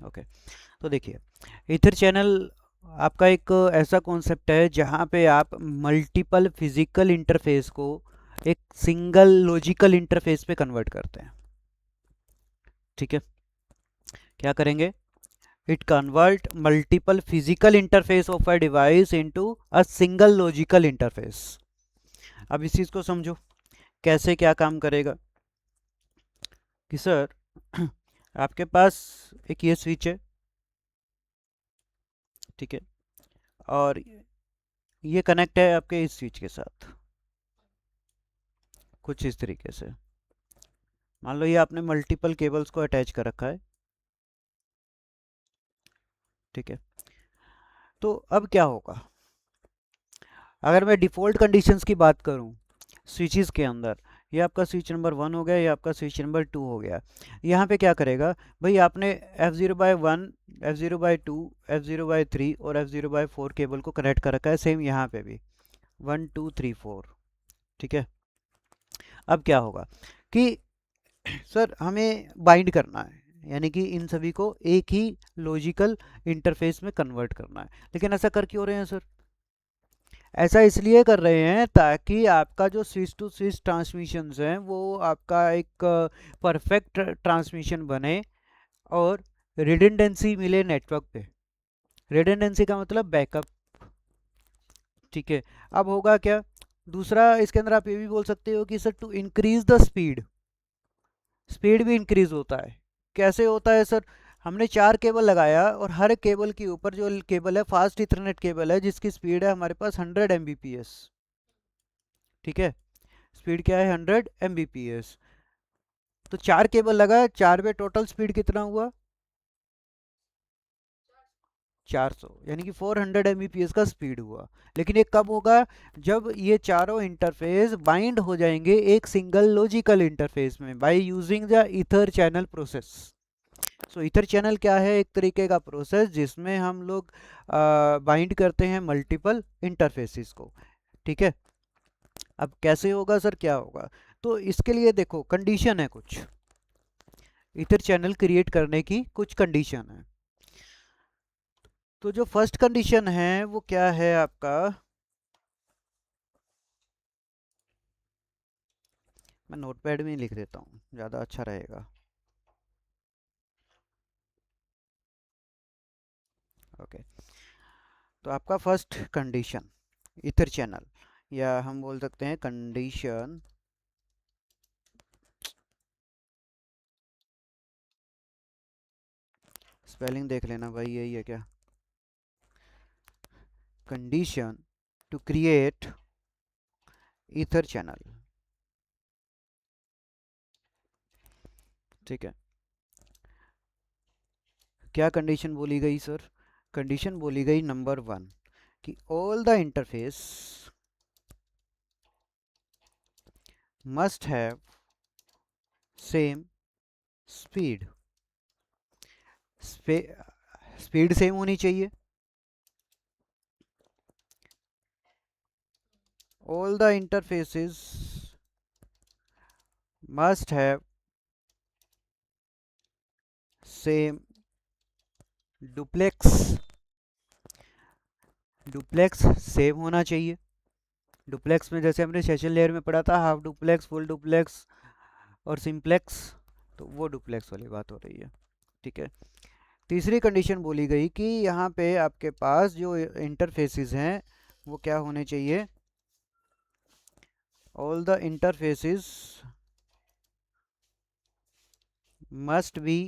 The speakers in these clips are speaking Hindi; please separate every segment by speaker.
Speaker 1: ओके, तो देखिए, ईथर चैनल आपका एक ऐसा कॉन्सेप्ट है जहाँ पे आप मल्टीपल फिजिकल इंटरफेस को एक सिंगल लॉजिकल इंटरफेस पे कन्वर्ट करते हैं। ठीक है, क्या करेंगे? It convert multiple physical interface of a device into a single logical interface. अब इस चीज़ को समझो, कैसे क्या काम करेगा कि सर आपके पास एक ये स्विच है, ठीक है, और ये कनेक्ट है आपके इस स्विच के साथ, कुछ इस तरीके से। मान लो ये आपने मल्टीपल केबल्स को अटैच कर रखा है, ठीक है। तो अब क्या होगा, अगर मैं डिफ़ॉल्ट कंडीशंस की बात करूं स्विचेस के अंदर, ये आपका स्विच नंबर 1 हो गया, ये आपका स्विच नंबर 2 हो गया। यहाँ पे क्या करेगा भाई, आपने F0/1, F0/2, F0/3 और F0/4 केबल को कनेक्ट कर रखा है, सेम यहाँ पे भी 1 2 3 4। ठीक है, अब क्या होगा कि सर हमें बाइंड करना है, यानी कि इन सभी को एक ही लॉजिकल इंटरफेस में कन्वर्ट करना है। लेकिन ऐसा कर क्यों रहे हैं सर? ऐसा इसलिए कर रहे हैं ताकि आपका जो स्विच टू स्विच ट्रांसमिशंस हैं वो आपका एक परफेक्ट ट्रांसमिशन बने और रिडंडेंसी मिले नेटवर्क पे। रिडंडेंसी का मतलब बैकअप। ठीक है, अब होगा क्या, दूसरा इसके अंदर आप ये भी बोल सकते हो कि sir to increase the speed, speed भी इंक्रीज होता है। कैसे होता है सर? हमने 4 केबल लगाया और हर केबल के ऊपर जो केबल है फास्ट इथरनेट केबल है जिसकी स्पीड है हमारे पास 100 Mbps। ठीक है, स्पीड क्या है? 100 Mbps। तो 4 केबल लगा, 4 पे टोटल स्पीड कितना हुआ? 400, यानी कि 400 Mbps का स्पीड हुआ। लेकिन ये कब होगा? जब ये चारों इंटरफेस बाइंड हो जाएंगे एक सिंगल लॉजिकल इंटरफेस में by using the ether channel process. So ether channel क्या है? एक तरीके का प्रोसेस जिसमें हम लोग बाइंड करते हैं मल्टीपल इंटरफेसेस को। ठीक है, अब कैसे होगा सर, क्या होगा? तो इसके लिए देखो कंडीशन है कुछ, ईथर चैनल क्रिएट करने की कुछ कंडीशन है। तो जो फर्स्ट कंडीशन है वो क्या है आपका, मैं नोटपैड में ही लिख देता हूँ, ज़्यादा अच्छा रहेगा। ओके, तो आपका फर्स्ट कंडीशन ईथर चैनल, या हम बोल सकते हैं कंडीशन, स्पेलिंग देख लेना भाई, यही है क्या? Condition to create ether channel. ठीक है, क्या कंडीशन बोली गई सर? कंडीशन बोली गई नंबर 1 कि all the interface must have same speed. Speed same होनी चाहिए। All the interfaces must have same duplex, duplex same होना चाहिए। डुप्लेक्स में जैसे हमने सेशन लेयर में पढ़ा था, हाफ डुप्लेक्स, फुल डुप्लेक्स और सिंप्लेक्स, तो वो डुप्लेक्स वाली बात हो रही है। ठीक है, तीसरी कंडीशन बोली गई कि यहाँ पे आपके पास जो इंटरफेसेस हैं वो क्या होने चाहिए? All the interfaces must be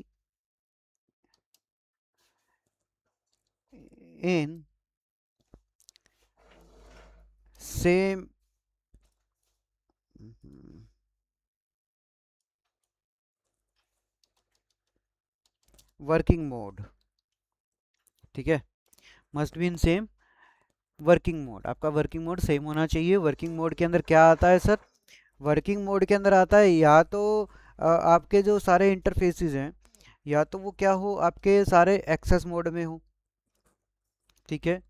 Speaker 1: in same working mode. ठीक है, must be in same working mode, आपका वर्किंग मोड सेम होना चाहिए। वर्किंग मोड के अंदर क्या आता है सर? वर्किंग मोड के अंदर आता है या तो आपके जो सारे इंटरफेसेस हैं, या तो वो क्या हो, आपके सारे एक्सेस मोड में हो, ठीक है,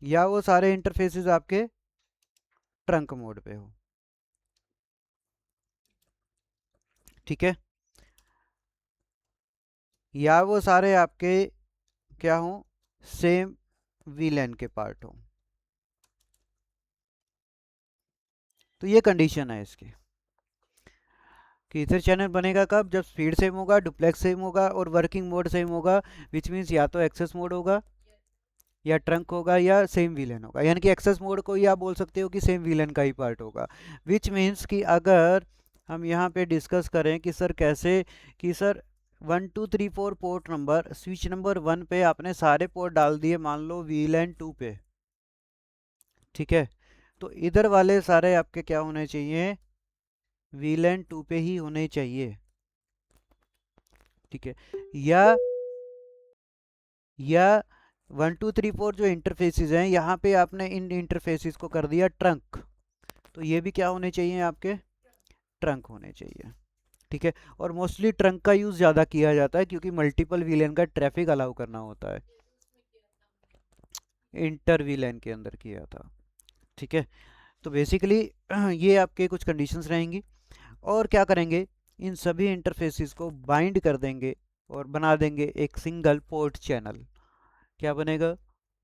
Speaker 1: या वो सारे इंटरफेसेस आपके ट्रंक मोड पे हो। ठीक है, या वो सारे आपके क्या हों, सेम वीलैन के पार्ट हों। तो ये कंडीशन है इसकी कि ईथर चैनल बनेगा कब, जब स्पीड सेम होगा, डुप्लेक्स सेम होगा और वर्किंग मोड सेम होगा, विच मीन्स या तो एक्सेस मोड होगा या ट्रंक होगा या सेम विलन होगा। यानी कि एक्सेस मोड को ही आप बोल सकते हो कि सेम विलन का ही पार्ट होगा। विच मीन्स कि अगर हम यहाँ पे डिस्कस करें कि सर कैसे, कि sir 1 2 3 4 port number, switch number 1 पे आपने सारे पोर्ट डाल दिए मान लो वीलन 2 पे, ठीक है, तो इधर वाले सारे आपके क्या होने चाहिए, वीलन 2 पे ही होने चाहिए, ठीक है। या 1 2 3 4 जो इंटरफेसेस हैं यहाँ पे आपने इन इंटरफेसेस को कर दिया ट्रंक, तो ये भी क्या होने चाहिए आपके, ट्रंक होने चाहिए, ठीक है। और मोस्टली ट्रंक का यूज़ ज़्यादा किया जाता है क्योंकि मल्टीपल वीलन का ट्रैफिक अलाउ करना होता है, इंटर वीलन के अंदर किया था, ठीक है। तो बेसिकली ये आपके कुछ कंडीशंस रहेंगी और क्या करेंगे, इन सभी इंटरफेसेस को बाइंड कर देंगे और बना देंगे एक सिंगल पोर्ट चैनल। क्या बनेगा,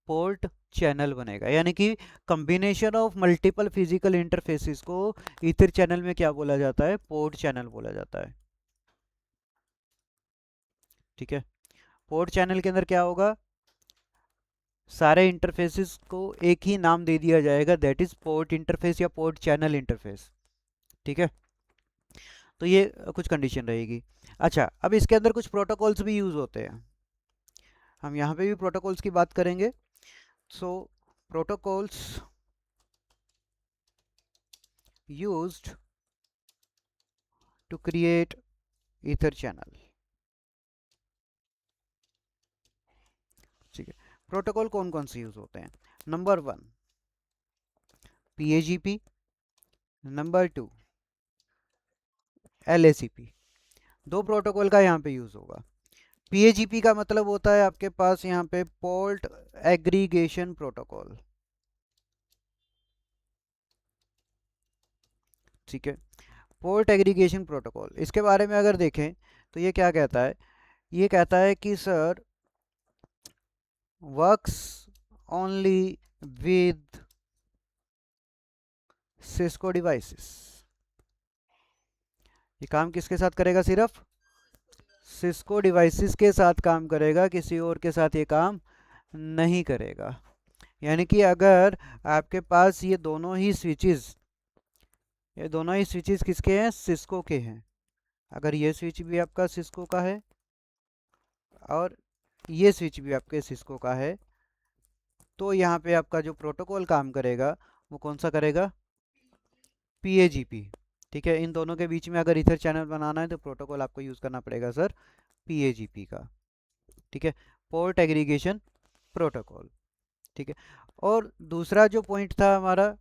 Speaker 1: पोर्ट चैनल बनेगा, यानी कि combination of multiple physical interfaces को ईथर चैनल में क्या बोला जाता है, पोर्ट चैनल बोला जाता है, ठीक है। पोर्ट चैनल के अंदर क्या होगा, सारे इंटरफेसेस को एक ही नाम दे दिया जाएगा, दैट इज पोर्ट इंटरफेस या पोर्ट चैनल इंटरफेस, ठीक है। तो ये कुछ कंडीशन रहेगी। अच्छा, अब इसके अंदर कुछ प्रोटोकॉल्स भी यूज होते हैं, हम यहाँ पे भी प्रोटोकॉल्स की बात करेंगे। So protocols used to create ether channel, ठीक है। प्रोटोकॉल कौन कौन से यूज होते हैं, नंबर 1 PAGP, नंबर 2 LACP, दो प्रोटोकॉल का यहाँ पे यूज होगा। PAGP का मतलब होता है आपके पास यहाँ पे पोर्ट एग्रीगेशन प्रोटोकॉल, ठीक है। पोर्ट एग्रीगेशन प्रोटोकॉल, इसके बारे में अगर देखें तो ये क्या कहता है, ये कहता है कि sir works only with Cisco devices, ये काम किसके साथ करेगा, सिर्फ सिस्को डिवाइसेस के साथ काम करेगा, किसी और के साथ ये काम नहीं करेगा। यानी कि अगर आपके पास ये दोनों ही स्विचेस किसके हैं, सिस्को के हैं, अगर ये स्विच भी आपका सिस्को का है और ये स्विच भी आपके सिस्को का है, तो यहाँ पे आपका जो प्रोटोकॉल काम करेगा वो कौन सा करेगा, PAGP, ठीक है। इन दोनों के बीच में अगर इथर चैनल बनाना है तो प्रोटोकॉल आपको यूज़ करना पड़ेगा सर PAGP का, ठीक है, पोर्ट एग्रीगेशन प्रोटोकॉल, ठीक है। और दूसरा जो पॉइंट था हमारा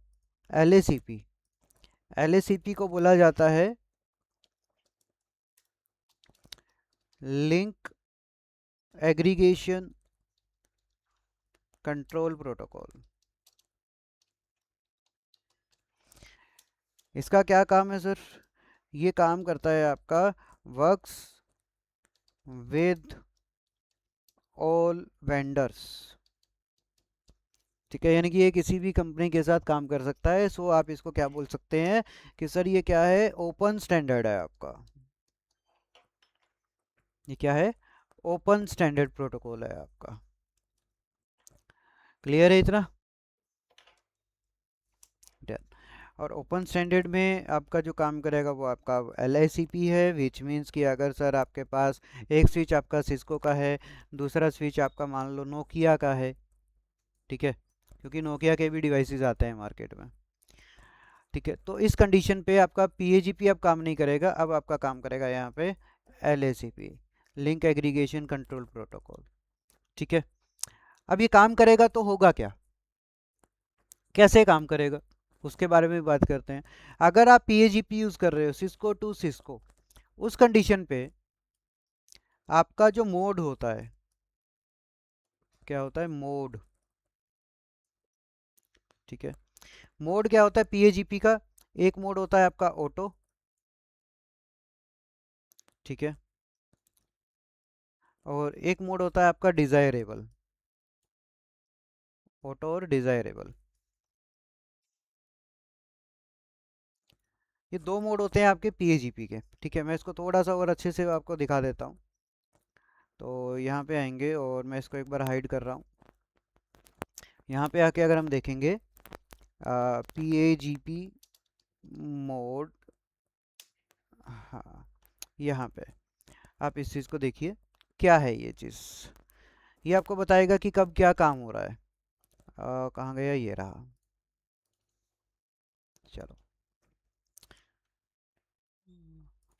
Speaker 1: LACP, LACP को बोला जाता है लिंक एग्रीगेशन कंट्रोल प्रोटोकॉल। इसका क्या काम है सर, ये काम करता है आपका वर्क्स विद ऑल वेंडर्स, ठीक है। यानी कि ये किसी भी कंपनी के साथ काम कर सकता है। सो आप इसको क्या बोल सकते हैं कि सर ये क्या है, ओपन स्टैंडर्ड है आपका, ये क्या है, ओपन स्टैंडर्ड प्रोटोकॉल है आपका। क्लियर है इतना, डन। और ओपन स्टैंडर्ड में आपका जो काम करेगा वो आपका LACP है, विच मीन्स कि अगर सर आपके पास एक स्विच आपका सिस्को का है, दूसरा स्विच आपका मान लो नोकिया का है, ठीक है, क्योंकि नोकिया के भी डिवाइसेस आते हैं मार्केट में, ठीक है। तो इस कंडीशन पे आपका PAGP अब काम नहीं करेगा, अब आपका काम करेगा यहाँ पे LACP, link aggregation control protocol, ठीक है। अब ये काम करेगा तो होगा क्या, कैसे काम करेगा, उसके बारे में बात करते हैं। अगर आप PAGP यूज कर रहे हो सिस्को टू सिस्को, उस कंडीशन पे आपका जो मोड होता है, क्या होता है, मोड, ठीक है। मोड क्या होता है PAGP का, एक मोड होता है आपका ऑटो, ठीक है, और एक मोड होता है आपका डिजायरेबल, ऑटो और डिजायरेबल। ये दो मोड होते हैं आपके पीएजीपी के। ठीक है, मैं इसको थोड़ा सा और अच्छे से आपको दिखा देता हूँ। तो यहाँ पे आएंगे और मैं इसको एक बार हाइड कर रहा हूँ। यहाँ पे आके अगर हम देखेंगे पीएजीपी मोड, हाँ यहाँ पे आप इस चीज़ को देखिए, क्या है ये चीज़। ये आपको बताएगा कि कब क्या काम हो रहा है। कहाँ गया, ये रहा। चलो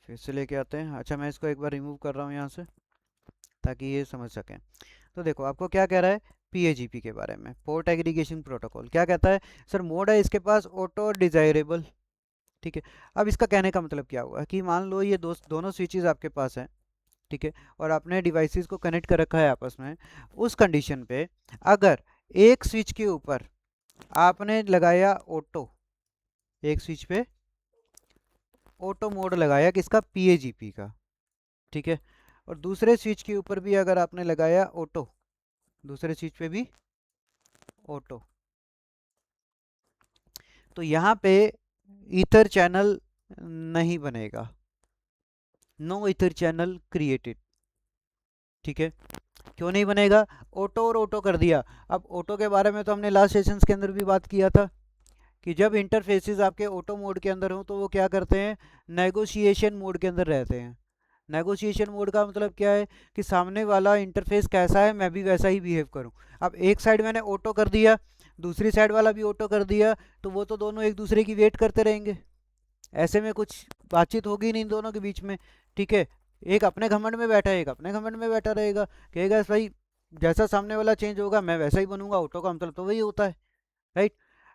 Speaker 1: फिर से लेके आते हैं। अच्छा, मैं इसको एक बार रिमूव कर रहा हूँ यहाँ से, ताकि ये समझ सकें। तो देखो आपको क्या कह रहा है पीएजीपी के बारे में, पोर्ट एग्रीगेशन प्रोटोकॉल क्या कहता है। सर मोड है इसके पास ऑटो और डिजायरेबल। ठीक है, अब इसका कहने का मतलब क्या हुआ कि मान लो ये दोनों स्विचेस आपके पास हैं। ठीक है, और आपने डिवाइसेस को कनेक्ट कर रखा है आपस में। उस कंडीशन पे अगर एक स्विच के ऊपर आपने लगाया ऑटो, एक स्विच पे ऑटो मोड लगाया किसका, पीएजीपी का। ठीक है, और दूसरे स्विच के ऊपर भी अगर आपने लगाया ऑटो, दूसरे स्विच पे भी ऑटो, तो यहाँ पे ईथर चैनल नहीं बनेगा, नो ईथर चैनल क्रिएटेड। ठीक है, क्यों नहीं बनेगा, ऑटो और ऑटो कर दिया। अब ऑटो के बारे में तो हमने लास्ट सेशंस के अंदर भी बात किया था कि जब इंटरफेसेस आपके ऑटो मोड के अंदर हो तो वो क्या करते हैं, नेगोशिएशन मोड के अंदर रहते हैं। नेगोशिएशन मोड का मतलब क्या है कि सामने वाला इंटरफेस कैसा है मैं भी वैसा ही बिहेव करूं। अब एक साइड मैंने ऑटो कर दिया, दूसरी साइड वाला भी ऑटो कर दिया, तो वो तो दोनों एक दूसरे की वेट करते रहेंगे। ऐसे में कुछ बातचीत होगी नहीं इन दोनों के बीच में। ठीक है, एक अपने घमंड में बैठा है, एक अपने घमंड में बैठा रहेगा, कहेगा भाई जैसा सामने वाला चेंज होगा मैं वैसा ही बनूंगा। ऑटो का मतलब तो वही होता है, राइट।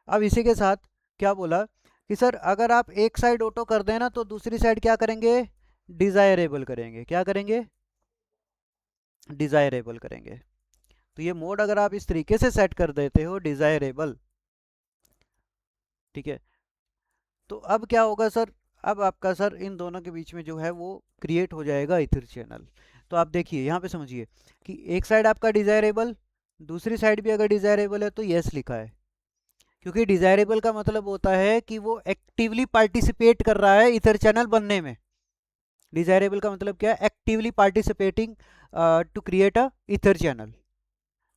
Speaker 1: अब इसी के साथ क्या बोला कि सर अगर आप एक साइड ऑटो कर देना तो दूसरी साइड क्या करेंगे, डिजायरेबल करेंगे। क्या करेंगे, डिजायरेबल करेंगे। तो ये मोड अगर आप इस तरीके से सेट कर देते हो डिजायरेबल, ठीक है, तो अब क्या होगा सर, अब आपका सर इन दोनों के बीच में जो है वो क्रिएट हो जाएगा ईथर चैनल। तो आप देखिए यहाँ पे समझिए कि एक साइड आपका डिजायरेबल, दूसरी साइड भी अगर डिजायरेबल है तो यस लिखा है, क्योंकि डिजायरेबल का मतलब होता है कि वो एक्टिवली पार्टिसिपेट कर रहा है ईथर चैनल बनने में। डिजायरेबल का मतलब क्या है, actively participating to create a ether channel.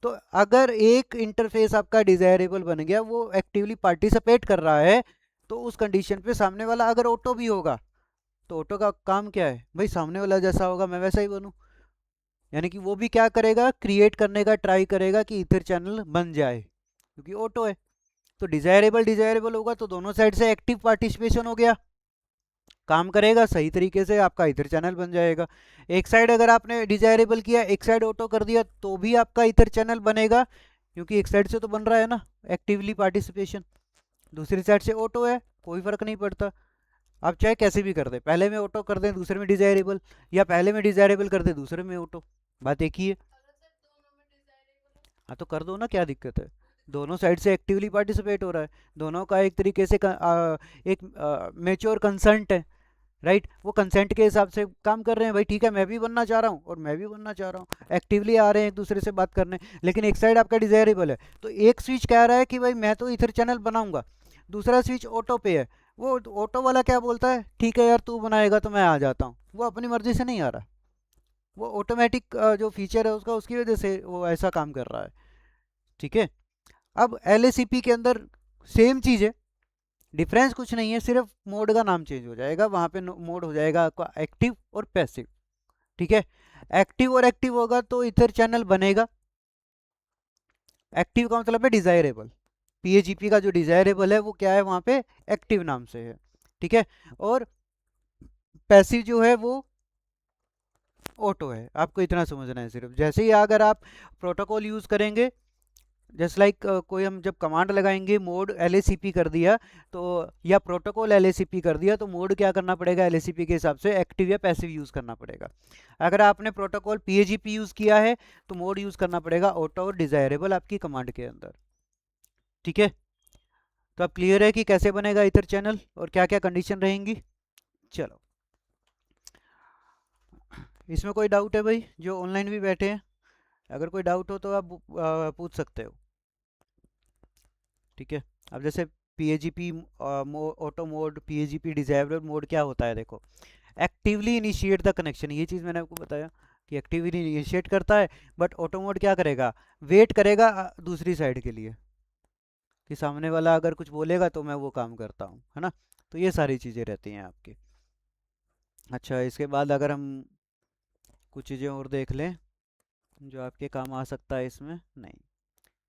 Speaker 1: तो अगर एक इंटरफेस आपका डिजायरेबल बन गया, वो एक्टिवली पार्टिसिपेट कर रहा है, तो उस कंडीशन पे सामने वाला अगर ऑटो भी होगा तो ऑटो का काम क्या है भाई, सामने वाला जैसा होगा मैं वैसा ही बनूं। यानी कि वो भी क्या करेगा, क्रिएट करने का ट्राई करेगा कि ईथर चैनल बन जाए, क्योंकि ऑटो है। तो डिजायरेबल डिजायरेबल होगा तो दोनों साइड से एक्टिव पार्टिसिपेशन हो गया, काम करेगा सही तरीके से, आपका ईथर चैनल बन जाएगा। एक साइड अगर आपने डिजायरेबल किया, एक साइड ऑटो कर दिया, तो भी आपका ईथर चैनल बनेगा, क्योंकि एक साइड से तो बन रहा है ना एक्टिवली पार्टिसिपेशन, दूसरी साइड से ऑटो है, कोई फर्क नहीं पड़ता। आप चाहे कैसे भी कर दे, पहले में ऑटो कर दें दूसरे में डिजायरेबल, या पहले में डिजायरेबल कर दे दूसरे में ऑटो, बात एक ही है। हाँ तो कर दो ना, क्या दिक्कत है, दोनों साइड से एक्टिवली पार्टिसिपेट हो रहा है, दोनों का एक तरीके से एक मेच्योर कंसेंट है, राइट। वो कंसेंट के हिसाब से काम कर रहे हैं भाई, ठीक है मैं भी बनना चाह रहा हूँ और मैं भी बनना चाह रहा हूँ, एक्टिवली आ रहे हैं एक दूसरे से बात करने। लेकिन एक साइड आपका डिजायरेबल है, तो एक स्विच कह रहा है कि भाई मैं तो इथर चैनल बनाऊंगा, दूसरा स्विच ऑटो पे है, वो ऑटो वाला क्या बोलता है, ठीक है यार तू बनाएगा तो मैं आ जाता हूँ, वो अपनी मर्जी से नहीं आ रहा, वो ऑटोमेटिक जो फीचर है उसका, उसकी वजह से वो ऐसा काम कर रहा है। ठीक है, अब एल के अंदर सेम चीज़ है, डिफरेंस कुछ नहीं है, सिर्फ मोड का नाम चेंज हो जाएगा, वहां पे मोड हो जाएगा आपका एक्टिव और पैसिव। ठीक है, एक्टिव और एक्टिव होगा तो इथर चैनल बनेगा। एक्टिव का मतलब है डिजायरेबल, पीएजीपी का जो डिजायरेबल है वो क्या है वहां पे, एक्टिव नाम से है। ठीक है, और पैसिव जो है वो ऑटो है। आपको इतना समझना है सिर्फ, जैसे ही अगर आप प्रोटोकॉल यूज करेंगे, जस्ट लाइक कोई हम जब कमांड लगाएंगे मोड LACP कर दिया, तो या प्रोटोकॉल LACP कर दिया, तो मोड क्या करना पड़ेगा LACP के हिसाब से, एक्टिव या पैसिव यूज़ करना पड़ेगा। अगर आपने प्रोटोकॉल PAGP यूज़ किया है तो मोड यूज़ करना पड़ेगा ऑटो और डिजायरेबल आपकी कमांड के अंदर। ठीक है, तो अब क्लियर है कि कैसे बनेगा इथर चैनल और क्या क्या कंडीशन रहेंगी। चलो इसमें कोई डाउट है भाई, जो ऑनलाइन भी बैठे हैं? अगर कोई डाउट हो तो आप पूछ सकते हो। ठीक है। अब जैसे PAGP auto mode, PAGP disable mode क्या होता है देखो। एक्टिवली इनिशिएट द कनेक्शन, ये चीज़ मैंने आपको बताया कि एक्टिवली इनिशिएट करता है, बट ऑटो मोड क्या करेगा, वेट करेगा दूसरी साइड के लिए, कि सामने वाला अगर कुछ बोलेगा तो मैं वो काम करता हूँ, है ना। तो ये सारी चीज़ें रहती हैं आपकी। अच्छा, इसके बाद अगर हम कुछ चीज़ें और देख लें जो आपके काम आ सकता है, इसमें नहीं,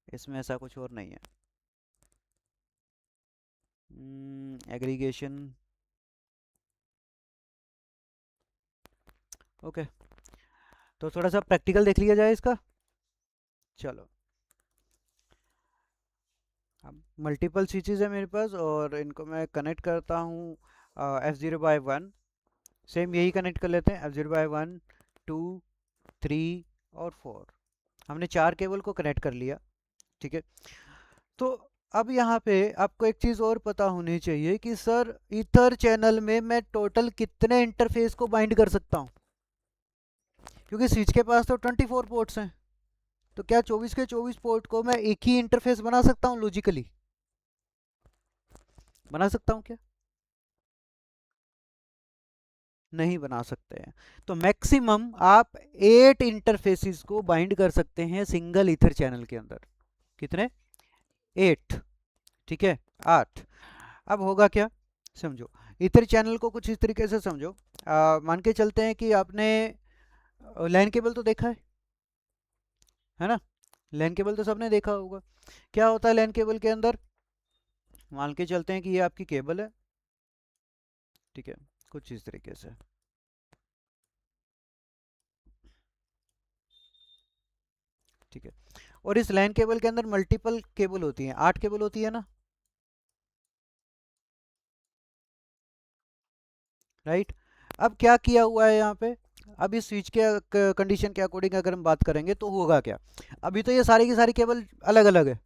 Speaker 1: इसमें ऐसा कुछ और नहीं है। Aggregation, okay. तो थोड़ा सा प्रैक्टिकल देख लिया जाए इसका। चलो, अब मल्टीपल स्विचेस है मेरे पास और इनको मैं कनेक्ट करता हूँ F0/1। सेम यही कनेक्ट कर लेते हैं, F0/1, 2, 3 और 4। हमने 4 केबल को कनेक्ट कर लिया। ठीक है। तो अब यहाँ पे आपको एक चीज़ और पता होनी चाहिए कि सर ईथर चैनल में मैं टोटल कितने इंटरफेस को बाइंड कर सकता हूँ, क्योंकि स्विच के पास तो 24 पोर्ट्स हैं। तो क्या 24 के 24 पोर्ट को मैं एक ही इंटरफेस बना सकता हूँ? लॉजिकली बना सकता हूँ क्या? नहीं बना सकते हैं। तो मैक्सिमम आप 8 इंटरफेसिस को बाइंड कर सकते हैं सिंगल ईथर चैनल के अंदर। कितने? 8। ठीक है, 8। अब होगा क्या, समझो। ईथर चैनल को कुछ इस तरीके से समझो। मान के चलते हैं कि आपने लैन केबल तो देखा है ना। लैन केबल तो सबने देखा होगा। क्या होता है लैन केबल के अंदर? मान के चलते हैं कि ये आपकी केबल है। ठीक है, कुछ इस तरीके से। ठीक है। और इस लैन केबल के अंदर मल्टीपल केबल होती हैं, 8 केबल होती है ना, राइट। अब क्या किया हुआ है यहाँ पे, अब इस स्विच के कंडीशन के अकॉर्डिंग अगर हम बात करेंगे तो होगा क्या। अभी तो ये सारी की सारी केबल अलग अलग है।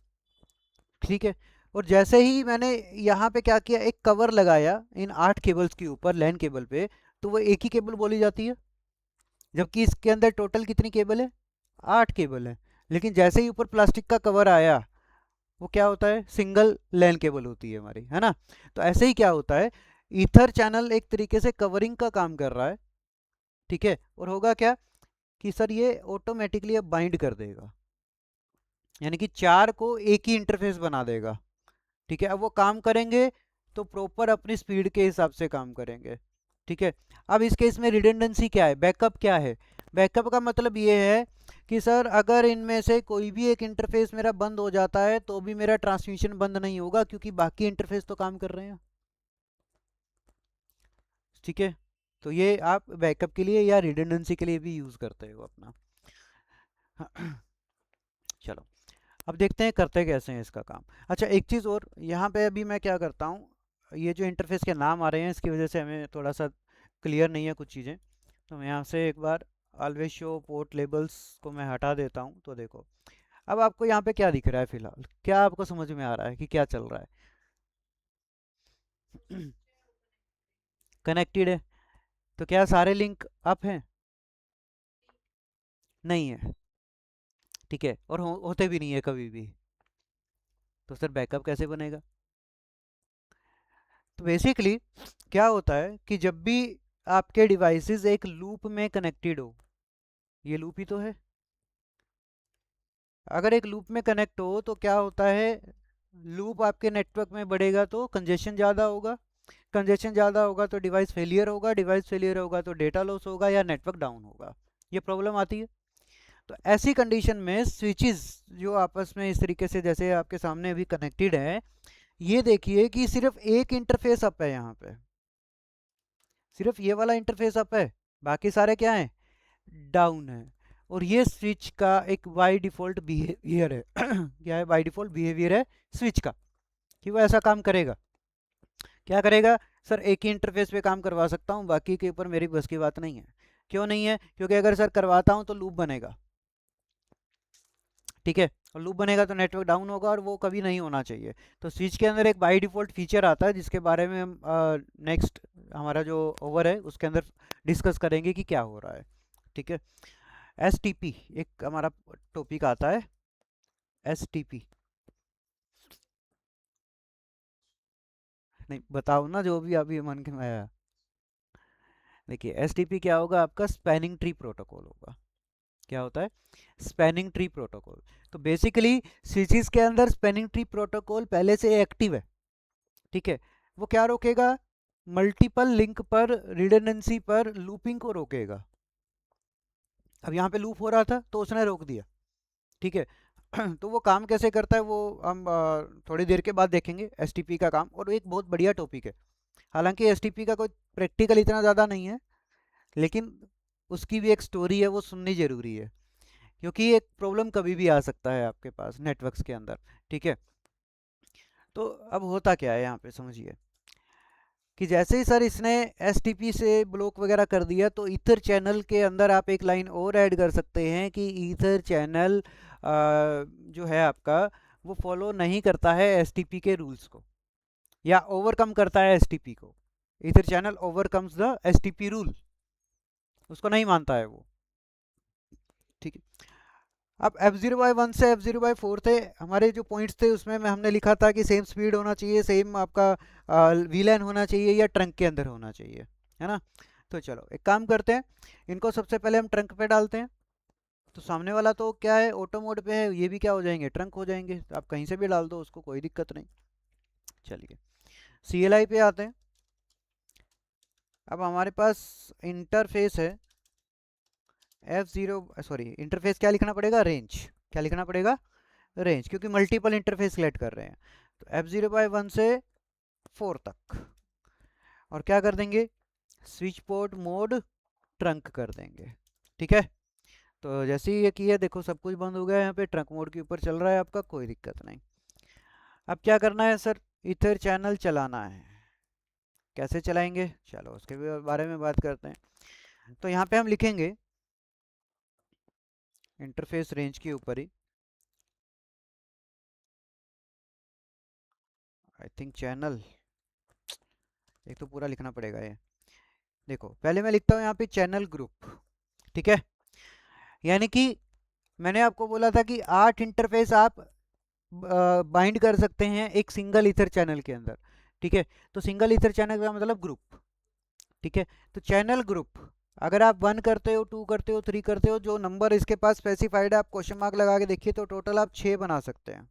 Speaker 1: ठीक है। और जैसे ही मैंने यहाँ पे क्या किया, एक कवर लगाया इन 8 केबल्स के ऊपर, लैन केबल पे, तो वो एक ही केबल बोली जाती है। जबकि इसके अंदर टोटल कितनी केबल है? 8 केबल है। लेकिन जैसे ही ऊपर प्लास्टिक का कवर आया, वो क्या होता है, सिंगल लैन केबल होती है हमारी, है ना। तो ऐसे ही क्या होता है, ईथर चैनल एक तरीके से कवरिंग का काम कर रहा है। ठीक है। और होगा क्या कि सर ये ऑटोमेटिकली अब बाइंड कर देगा, यानी कि 4 को एक ही इंटरफेस बना देगा। ठीक है। अब वो काम करेंगे तो प्रॉपर अपनी स्पीड के हिसाब से काम करेंगे। ठीक है। अब इस केस में रिडंडेंसी क्या है, बैकअप क्या है? बैकअप का मतलब ये है कि सर अगर इनमें से कोई भी एक इंटरफेस मेरा बंद हो जाता है तो भी मेरा ट्रांसमिशन बंद नहीं होगा, क्योंकि बाकी इंटरफेस तो काम कर रहे हैं। ठीक है। तो ये आप बैकअप के लिए या रिडंडेंसी के लिए भी यूज़ करते हो अपना। चलो, अब देखते हैं करते कैसे हैं इसका काम। अच्छा, एक चीज़ और यहाँ पे अभी मैं क्या करता हूँ, ये जो इंटरफेस के नाम आ रहे हैं इसकी वजह से हमें थोड़ा सा क्लियर नहीं है कुछ चीज़ें। तो मैं यहाँ से एक बार ऑलवेज शो पोर्ट लेबल्स को मैं हटा देता हूँ। तो देखो, अब आपको यहाँ पे क्या दिख रहा है फिलहाल, क्या आपको समझ में आ रहा है कि क्या चल रहा है? कनेक्टेड है। तो क्या सारे लिंक अप हैं? नहीं है। ठीक है। और होते भी नहीं है कभी भी। तो सर बैकअप कैसे बनेगा? तो बेसिकली क्या होता है कि जब भी आपके डिवाइसेस एक लूप में कनेक्टेड हो, ये लूप ही तो है। अगर एक लूप में कनेक्ट हो तो क्या होता है, लूप आपके नेटवर्क में बढ़ेगा तो कंजेशन ज़्यादा होगा, कंजेशन ज़्यादा होगा तो डिवाइस फेलियर होगा, डिवाइस फेलियर होगा तो डेटा लॉस होगा या नेटवर्क डाउन होगा। ये प्रॉब्लम आती है। तो ऐसी कंडीशन में स्विचेस जो आपस में इस तरीके से जैसे आपके सामने अभी कनेक्टेड है, ये देखिए कि सिर्फ एक इंटरफेस अप है यहाँ पे, सिर्फ ये वाला इंटरफेस अप है, बाकी सारे क्या हैं, डाउन है। और ये स्विच का एक बाय डिफ़ॉल्ट बिहेवियर है। क्या है बाय डिफ़ॉल्ट बिहेवियर है स्विच का, कि वो ऐसा काम करेगा। क्या करेगा, सर एक ही इंटरफेस पे काम करवा सकता हूँ, बाकी के ऊपर मेरी बस की बात नहीं है। क्यों नहीं है? क्योंकि अगर सर करवाता हूँ तो लूप बनेगा। ठीक है। और लूप बनेगा तो नेटवर्क डाउन होगा और वो कभी नहीं होना चाहिए। तो स्विच के अंदर एक बाय डिफ़ॉल्ट फीचर आता है जिसके बारे में हम नेक्स्ट हमारा जो ओवर है उसके अंदर डिस्कस करेंगे कि क्या हो रहा है। ठीक है। एसटीपी एक हमारा टॉपिक आता है, एसटीपी। नहीं बताओ ना, जो भी अभी मन के में आया। देखिए एसटीपी क्या होगा, आपका स्पैनिंग ट्री प्रोटोकॉल होगा। क्या होता है? Spanning tree protocol. तो बेसिकली स्विचेस के अंदर स्पैनिंग ट्री प्रोटोकॉल पहले से एक्टिव है। ठीक है। वो क्या रोकेगा? मल्टीपल लिंक पर, रिडंडेंसी पर, लूपिंग को रोकेगा। अब यहाँ पे लूप हो रहा था तो उसने रोक दिया। ठीक है। तो वो काम कैसे करता है वो हम थोड़ी देर के बाद देखेंगे, एसटीपी का काम। और एक बहुत बढ़िया टॉपिक है। हालांकि एसटीपी का कोई प्रैक्टिकल इतना ज़्यादा नहीं है, लेकिन उसकी भी एक स्टोरी है, वो सुननी ज़रूरी है। क्योंकि एक प्रॉब्लम कभी भी आ सकता है आपके पास नेटवर्क्स के अंदर। ठीक है। तो अब होता क्या है यहाँ पे समझिए, कि जैसे ही सर इसने एसटीपी से ब्लॉक वगैरह कर दिया, तो ईथर चैनल के अंदर आप एक लाइन और ऐड कर सकते हैं कि ईथर चैनल जो है आपका, वो फॉलो नहीं करता है एसटीपी के रूल्स को, या ओवरकम करता है एसटीपी को। Ether channel overcomes the STP rule, उसको नहीं मानता है वो। ठीक है। अब F0/1 से F0/4 थे हमारे जो पॉइंट्स थे, उसमें हमने लिखा था कि सेम स्पीड होना चाहिए, सेम आपका वीलैन होना चाहिए, या ट्रंक के अंदर होना चाहिए, है ना। तो चलो एक काम करते हैं, इनको सबसे पहले हम ट्रंक पे डालते हैं। तो सामने वाला तो क्या है, ऑटो मोड पे है, ये भी क्या हो जाएंगे, ट्रंक हो जाएंगे। तो आप कहीं से भी डाल दो उसको, कोई दिक्कत नहीं। चलिए CLI पे आते हैं। अब हमारे पास इंटरफेस है F0, सॉरी इंटरफेस क्या लिखना पड़ेगा, रेंज। क्या लिखना पड़ेगा? रेंज, क्योंकि मल्टीपल इंटरफेस सिलेक्ट कर रहे हैं। तो F0/1 से 4 तक, और क्या कर देंगे, स्विच पोर्ट मोड ट्रंक कर देंगे। ठीक है। तो जैसे ही ये किया, देखो सब कुछ बंद हो गया, यहाँ पे ट्रंक मोड के ऊपर चल रहा है आपका, कोई दिक्कत नहीं। अब क्या करना है सर, ईथर चैनल चलाना है। कैसे चलाएंगे, चलो उसके बारे में बात करते हैं। तो यहाँ पे हम लिखेंगे इंटरफेस रेंज के ऊपर ही, आई थिंक चैनल, एक तो पूरा लिखना पड़ेगा ये। देखो पहले मैं लिखता हूँ यहाँ पे चैनल ग्रुप। ठीक है। यानी कि मैंने आपको बोला था कि 8 इंटरफेस आप बाइंड कर सकते हैं एक सिंगल ईथर चैनल के अंदर। ठीक है। तो सिंगल ईथर चैनल का मतलब ग्रुप। ठीक है। तो चैनल ग्रुप, अगर आप 1 करते हो, 2 करते हो, 3 करते हो, जो नंबर इसके पास स्पेसिफाइड है, आप क्वेश्चन मार्क लगा के देखिए, तो टोटल आप 6 बना सकते हैं।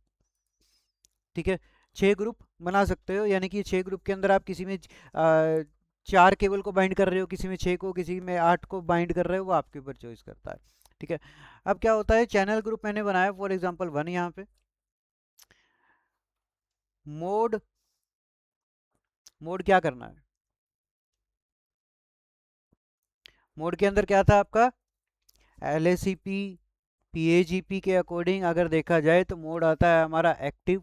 Speaker 1: ठीक है। 6 ग्रुप बना सकते हो, यानी कि 6 ग्रुप के अंदर आप किसी में 4 केबल को बाइंड कर रहे हो, किसी में 6 को, किसी में 8 को बाइंड कर रहे हो, वो आपके ऊपर चॉइस करता है। ठीक है। अब क्या होता है, चैनल ग्रुप मैंने बनाया फॉर एग्जांपल 1 यहाँ पे। मोड, मोड क्या करना है, मोड के अंदर क्या था आपका, LACP PAGP के अकॉर्डिंग अगर देखा जाए तो मोड आता है हमारा एक्टिव,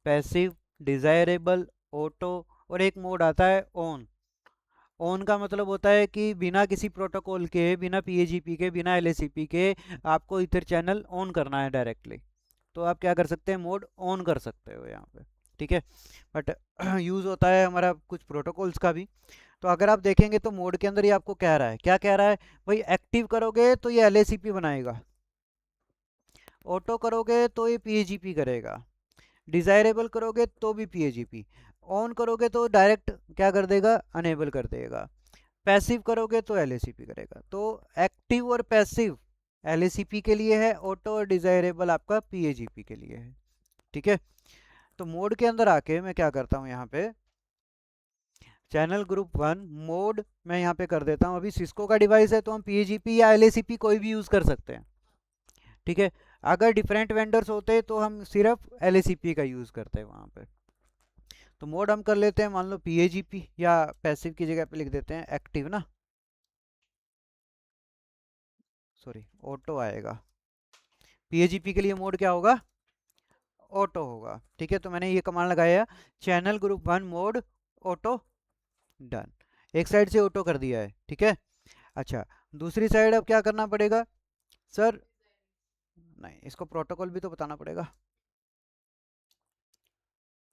Speaker 1: पैसिव, डिजायरेबल, ऑटो, और एक मोड आता है ऑन। ऑन का मतलब होता है कि बिना किसी प्रोटोकॉल के, बिना PAGP के, बिना LACP के आपको इधर चैनल ऑन करना है डायरेक्टली, तो आप क्या कर सकते हैं, मोड ऑन कर सकते हो यहाँ पे। ठीक है। बट यूज़ होता है हमारा कुछ प्रोटोकॉल्स का भी। तो अगर आप देखेंगे तो मोड के अंदर ही आपको कह रहा है, क्या कह रहा है भाई, एक्टिव करोगे तो ये LACP बनाएगा, ऑटो करोगे तो ये PAGP करेगा, डिज़ायरेबल करोगे तो भी PAGP, ऑन करोगे तो डायरेक्ट क्या कर देगा, अनेबल कर देगा, पैसिव करोगे तो LACP करेगा। तो एक्टिव और पैसिव LACP के लिए है, ऑटो और डिज़ायरेबल आपका PAGP के लिए है। ठीक है। तो मोड के अंदर आके मैं क्या करता हूँ, यहाँ पे चैनल ग्रुप 1 मोड मैं यहाँ पे कर देता हूँ। अभी सिस्को का डिवाइस है तो हम PAGP या LACP कोई भी यूज़ कर सकते हैं। ठीक है। अगर डिफरेंट वेंडर्स होते तो हम सिर्फ LACP का यूज़ करते हैं वहाँ पे। तो मोड हम कर लेते हैं, मान लो PAGP, या पैसिव की जगह पे लिख देते हैं एक्टिव ना, सॉरी ऑटो आएगा। PAGP के लिए मोड क्या होगा, ऑटो होगा। ठीक है। तो मैंने ये कमांड लगाया, channel group 1 mode auto, done. एक साइड से ऑटो कर दिया है। ठीक है। अच्छा, दूसरी साइड अब क्या करना पड़ेगा सर, नहीं इसको प्रोटोकॉल भी तो बताना पड़ेगा,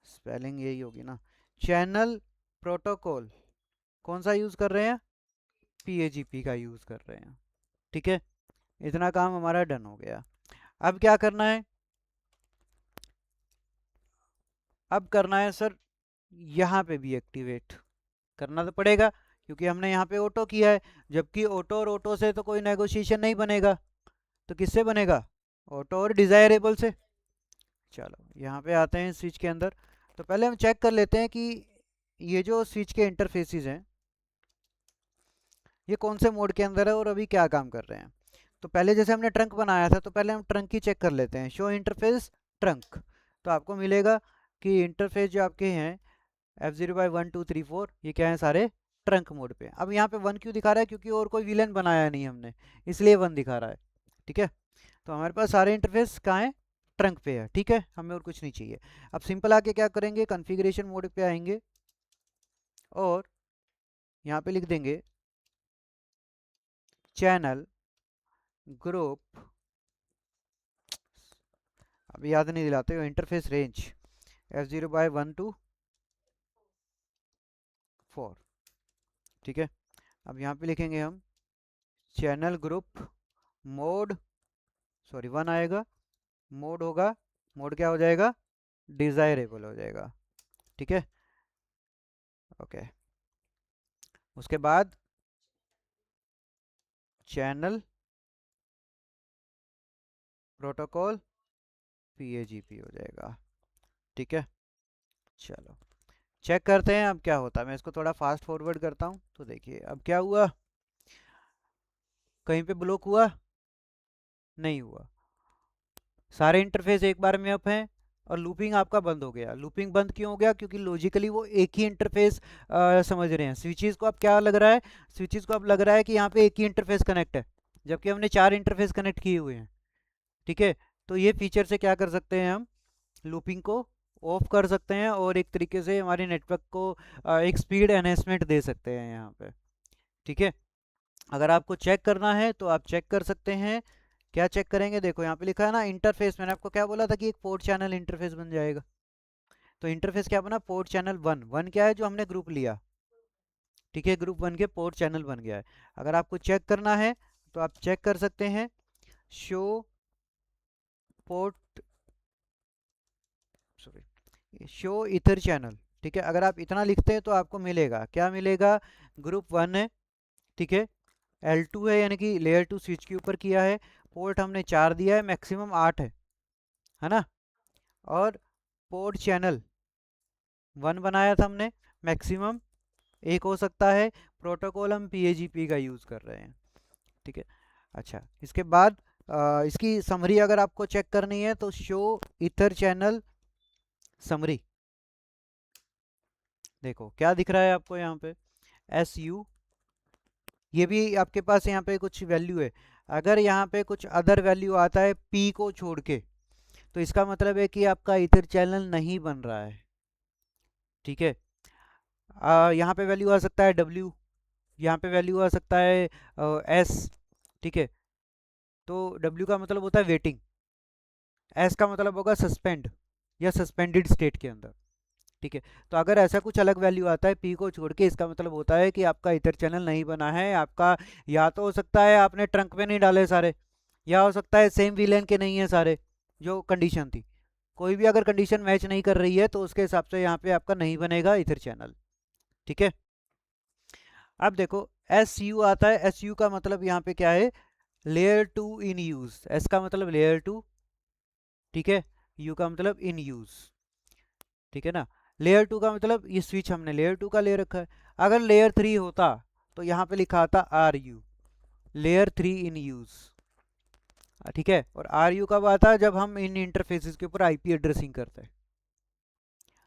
Speaker 1: स्पेलिंग यही होगी ना, चैनल प्रोटोकॉल कौन सा यूज़ कर रहे हैं, PAGP का यूज़ कर रहे हैं। ठीक है, इतना काम हमारा डन हो गया। अब क्या करना है, अब करना है सर यहाँ पे भी एक्टिवेट करना तो पड़ेगा, क्योंकि हमने यहाँ पे ऑटो किया है, जबकि ऑटो और ऑटो से तो कोई नेगोशिएशन नहीं बनेगा, तो किससे बनेगा, ऑटो और डिज़ायरेबल से। चलो यहाँ पे आते हैं स्विच के अंदर। तो पहले हम चेक कर लेते हैं कि ये जो स्विच के इंटरफेसेस हैं ये कौन से मोड के अंदर है और अभी क्या काम कर रहे हैं। तो पहले जैसे हमने ट्रंक बनाया था, तो पहले हम ट्रंक की चेक कर लेते हैं, शो इंटरफेस ट्रंक। तो आपको मिलेगा कि इंटरफेस जो आपके हैं F0/1 2 3 4 ये क्या है, सारे ट्रंक मोड पे। अब यहाँ पे 1 क्यों दिखा रहा है, क्योंकि और कोई विलेन बनाया नहीं हमने, इसलिए 1 दिखा रहा है। ठीक है, तो हमारे पास सारे इंटरफेस कहाँ है, ट्रंक पे है। ठीक है, हमें और कुछ नहीं चाहिए। अब सिंपल आके क्या करेंगे, कॉन्फ़िगरेशन मोड पे आएंगे और यहाँ पे लिख देंगे चैनल ग्रुप, अभी याद नहीं दिलाते हो, इंटरफेस रेंज F0/1 2 4। ठीक है, अब यहाँ पे लिखेंगे हम चैनल ग्रुप मोड, सॉरी 1 आएगा, मोड होगा, मोड क्या हो जाएगा, डिज़ायरेबल हो जाएगा। ठीक है, ओके। उसके बाद चैनल प्रोटोकॉल PAGP हो जाएगा। ठीक है, चलो चेक करते हैं अब क्या होता है। मैं इसको थोड़ा फास्ट फॉरवर्ड करता हूँ, तो देखिए अब क्या हुआ, कहीं पे ब्लॉक हुआ, नहीं हुआ, सारे इंटरफेस एक बार में अप हैं और लूपिंग आपका बंद हो गया। लूपिंग बंद क्यों हो गया, क्योंकि लॉजिकली वो एक ही इंटरफेस समझ रहे हैं। स्विचेस को अब क्या लग रहा है, स्विचेस को अब लग रहा है कि यहाँ पे एक ही इंटरफेस कनेक्ट है, जबकि हमने 4 इंटरफेस कनेक्ट किए हुए हैं। ठीक है, तो ये फीचर से क्या कर सकते हैं, हम लूपिंग को ऑफ कर सकते हैं और एक तरीके से हमारे नेटवर्क को एक स्पीड एनहेंसमेंट दे सकते हैं यहाँ पे। ठीक है, अगर आपको चेक करना है तो आप चेक कर सकते हैं। क्या चेक करेंगे, देखो यहाँ पे लिखा है ना इंटरफेस, मैंने आपको क्या बोला था कि एक पोर्ट चैनल इंटरफेस बन जाएगा। तो इंटरफेस क्या बना, पोर्ट चैनल 1। 1 क्या है, जो हमने ग्रुप लिया। ठीक है, ग्रुप 1 के पोर्ट चैनल बन गया है। अगर आपको चेक करना है तो आप चेक कर सकते हैं, show port, sorry, show ether channel. ठीक है, अगर आप इतना लिखते हैं तो आपको मिलेगा, क्या मिलेगा, ग्रुप 1 है। ठीक है, L2 है, यानी कि लेयर 2 स्विच के ऊपर किया है, पोर्ट हमने 4 दिया है, मैक्सिमम 8 है ना। और पोर्ट चैनल 1 बनाया था हमने, मैक्सिमम एक हो सकता है। प्रोटोकॉल हम PAGP का यूज़ कर रहे हैं। ठीक है, अच्छा इसके बाद इसकी समरी अगर आपको चेक करनी है तो शो ईथर चैनल समरी, देखो क्या दिख रहा है आपको यहाँ पे, SU, ये भी आपके पास यहाँ पे कुछ वैल्यू है। अगर यहाँ पे कुछ अदर वैल्यू आता है P को छोड़ के, तो इसका मतलब है कि आपका ईथर चैनल नहीं बन रहा है। ठीक है, यहाँ पे वैल्यू आ सकता है W, यहाँ पे वैल्यू आ सकता है S। ठीक है, तो W का मतलब होता है वेटिंग, S का मतलब होगा सस्पेंड या सस्पेंडेड स्टेट के अंदर। ठीक है, तो अगर ऐसा कुछ अलग वैल्यू आता है P को छोड़ के, इसका मतलब होता है कि आपका ईथर चैनल नहीं बना है आपका। या तो हो सकता है आपने ट्रंक पे नहीं डाले सारे, या हो सकता है सेम विलेन के नहीं है सारे, जो कंडीशन थी। कोई भी अगर कंडीशन मैच नहीं कर रही है तो उसके हिसाब से यहाँ पे आपका नहीं बनेगा ईथर चैनल। ठीक है, अब देखो SU आता है, SU का मतलब यहाँ पे क्या है, लेयर 2 इन यूज। S का मतलब लेयर 2, ठीक है, U का मतलब इन यूज। ठीक है ना, लेयर 2 का मतलब ये स्विच हमने लेयर 2 का ले रखा है। अगर लेयर 3 होता तो यहाँ पे लिखा आता RU, लेयर 3 इन यूज। ठीक है, और RU कब आता है, जब हम इन इंटरफेसेस के ऊपर IP एड्रेसिंग करते हैं।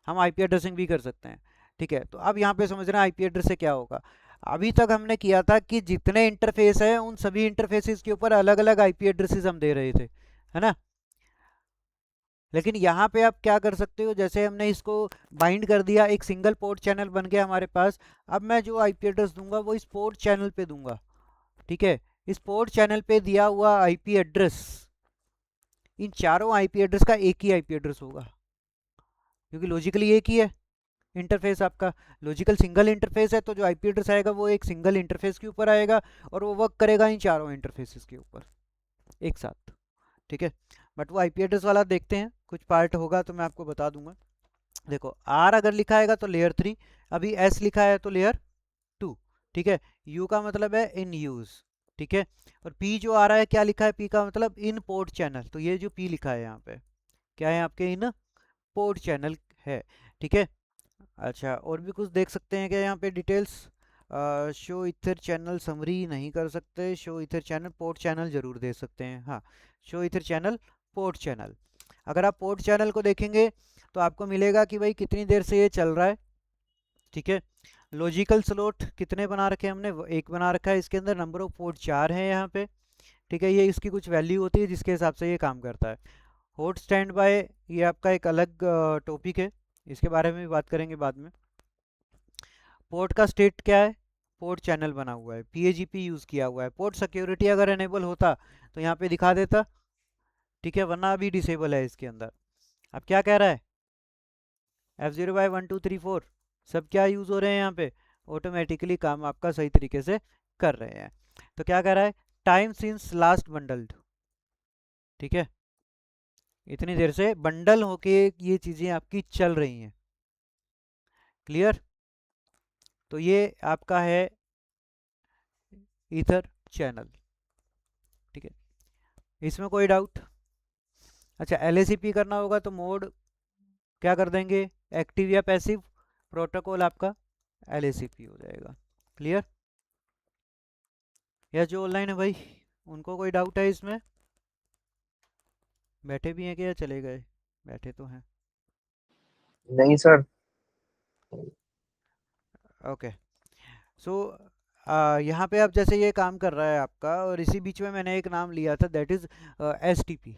Speaker 1: हम IP एड्रेसिंग भी कर सकते हैं। ठीक है, तो अब यहाँ पे समझना IP एड्रेस से क्या होगा। अभी तक हमने किया था कि जितने इंटरफेस है उन सभी इंटरफेसेस के ऊपर अलग अलग IP एड्रेसेस हम दे रहे थे, है ना। लेकिन यहाँ पे आप क्या कर सकते हो, जैसे हमने इसको बाइंड कर दिया, एक सिंगल पोर्ट चैनल बन गया हमारे पास। अब मैं जो IP एड्रेस दूंगा वो इस पोर्ट चैनल पे दूंगा। ठीक है, इस पोर्ट चैनल पे दिया हुआ IP एड्रेस, इन चारों IP एड्रेस का एक ही IP एड्रेस होगा, क्योंकि लॉजिकली एक ही है, इंटरफेस आपका लॉजिकल सिंगल इंटरफेस है, तो जो आईपी एड्रेस आएगा वो एक सिंगल इंटरफेस के ऊपर आएगा और वो वर्क करेगा इन चारों इंटरफेसेस के ऊपर एक साथ। ठीक है, बट वो आईपी एड्रेस वाला देखते हैं, कुछ पार्ट होगा तो मैं आपको बता दूंगा। देखो आर अगर लिखा आएगा तो लेयर 3, अभी एस लिखा है तो लेयर 2। ठीक है, यू का मतलब है इन यूज। ठीक है, और पी जो आ रहा है, क्या लिखा है पी का मतलब इन पोर्ट चैनल, तो ये जो पी लिखा है यहाँ पे क्या है आपके इन पोर्ट चैनल है। ठीक है, अच्छा और भी कुछ देख सकते हैं क्या यहाँ पे details? Show ether channel summary नहीं कर सकते, show ether channel port channel जरूर दे सकते हैं। हाँ, show ether channel port channel, अगर आप पोर्ट चैनल को देखेंगे तो आपको मिलेगा कि भाई कितनी देर से ये चल रहा है। ठीक है, लॉजिकल स्लॉट कितने बना रखे हैं हमने, एक बना रखा है, इसके अंदर नंबर ऑफ पोर्ट 4 है यहाँ पे। ठीक है, ये इसकी कुछ वैल्यू होती है जिसके हिसाब से ये काम करता है। हॉट स्टैंड बाय ये आपका एक अलग टॉपिक है, इसके बारे में भी बात करेंगे बाद में। पोर्ट का स्टेट क्या है, पोर्ट चैनल बना हुआ है, पीएजीपी यूज़ किया हुआ है। पोर्ट सिक्योरिटी अगर एनेबल होता तो यहाँ पे दिखा देता। ठीक है, वरना अभी डिसेबल है इसके अंदर। अब क्या कह रहा है, F0/1 2 3 4 सब क्या यूज़ हो रहे हैं यहाँ पे, ऑटोमेटिकली काम आपका सही तरीके से कर रहे हैं। तो क्या कह रहा है, टाइम सिंस लास्ट बंडल्ड। ठीक है, इतनी देर से बंडल होके ये चीज़ें आपकी चल रही हैं। क्लियर? तो ये आपका है ईथर चैनल। ठीक है, इसमें कोई डाउट? अच्छा, एलएसीपी करना होगा तो मोड क्या कर देंगे, एक्टिव या पैसिव, प्रोटोकॉल आपका एलएसीपी हो जाएगा। क्लियर? या जो ऑनलाइन है भाई उनको कोई डाउट है इसमें? बैठे भी हैं क्या या चले गए? बैठे तो हैं।
Speaker 2: नहीं सर।
Speaker 1: ओके, सो यहाँ पे आप जैसे ये काम कर रहा है आपका, और इसी बीच में मैंने एक नाम लिया था दैट इज़ एसटीपी।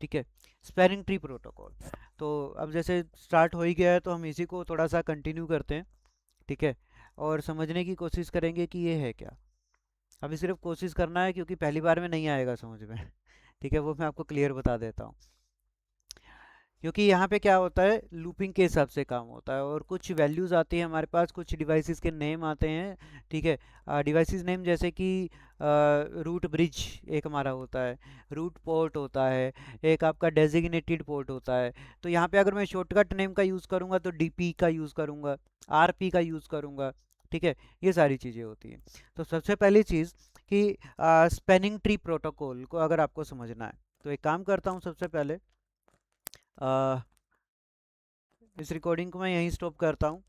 Speaker 1: ठीक है, स्पैनिंग ट्री प्रोटोकॉल। तो अब जैसे स्टार्ट हो ही गया है तो हम इसी को थोड़ा सा कंटिन्यू करते हैं। ठीक है, और समझने की कोशिश करेंगे कि ये है क्या। अभी सिर्फ कोशिश करना है क्योंकि पहली बार में नहीं आएगा समझ में। ठीक है, वो मैं आपको क्लियर बता देता हूँ। क्योंकि यहाँ पे क्या होता है, लूपिंग के हिसाब से काम होता है और कुछ वैल्यूज़ आती है हमारे पास, कुछ डिवाइसेस के नेम आते हैं। ठीक है, डिवाइसेस नेम जैसे कि रूट ब्रिज एक हमारा होता है, रूट पोर्ट होता है, एक आपका डेजिग्नेटेड पोर्ट होता है। तो यहाँ पे अगर मैं शॉर्टकट नेम का यूज़ करूँगा तो डीपी का यूज़ करूँगा, आरपी का यूज़ करूँगा। ठीक है, ये सारी चीज़ें होती हैं। तो सबसे पहली चीज़ कि स्पैनिंग ट्री प्रोटोकॉल को अगर आपको समझना है तो एक काम करता हूँ, सबसे पहले इस रिकॉर्डिंग को मैं यहीं स्टॉप करता हूँ।